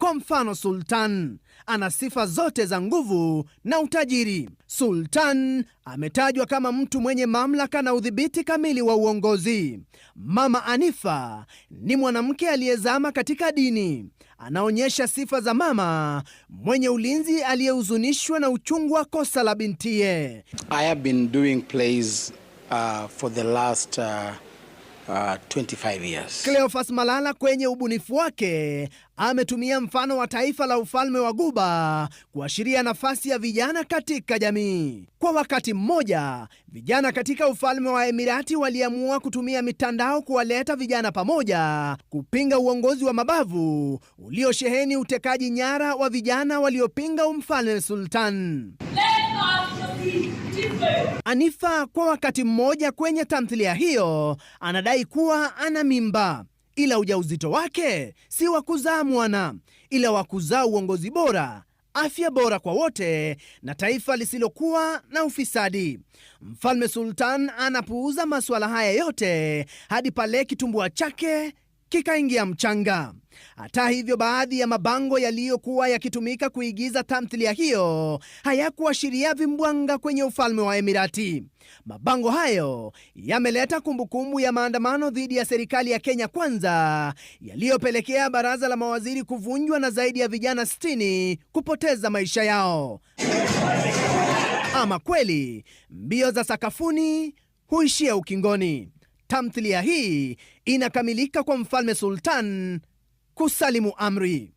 Kwa mfano, Sultan ana sifa zote za nguvu na utajiri. Sultan ametajwa kama mtu mwenye mamlaka na udhibiti kamili wa uongozi. Mama Anifa ni mwanamke aliyezama katika dini. Anaonyesha sifa za mama mwenye ulinzi aliyehuzunishwa na uchungu wa kosa la bintiye. I have been doing plays for the last 25 years. Cleophas Malala kwenye ubunifu wake ametumia mfano wa taifa la ufalme wa Ghuba kuashiria nafasi ya vijana katika jamii. Kwa wakati mmoja, vijana katika ufalme wa Emirati waliamua kutumia mitandao kuwaleta vijana pamoja, kupinga uongozi wa mabavu uliosheheni utekaji nyara wa vijana waliopinga umfalme Sultan. Anifa kwa wakati mmoja kwenye tamthilia hiyo anadai kuwa ana mimba, ila ujauzito wake si wa kuzaa mwana, ila wa kuzaa uongozi bora, afya bora kwa wote na taifa lisilokuwa na ufisadi. Mfalme Sultan anapuuza masuala haya yote hadi pale kitumbua chake kikaingia mchanga. Hata hivyo, baadhi ya mabango yaliyokuwa yakitumika kuigiza tamthilia hiyo hayakuashiria vimbwanga kwenye ufalme wa Emirati. Mabango hayo yameleta kumbukumbu ya maandamano dhidi ya serikali ya Kenya Kwanza yaliyopelekea baraza la mawaziri kuvunjwa na zaidi ya vijana 60 kupoteza maisha yao. Ama kweli, mbio za sakafuni huishia ukingoni. Tamthilia hii inakamilika kwa mfalme Sultan kusalimu amri.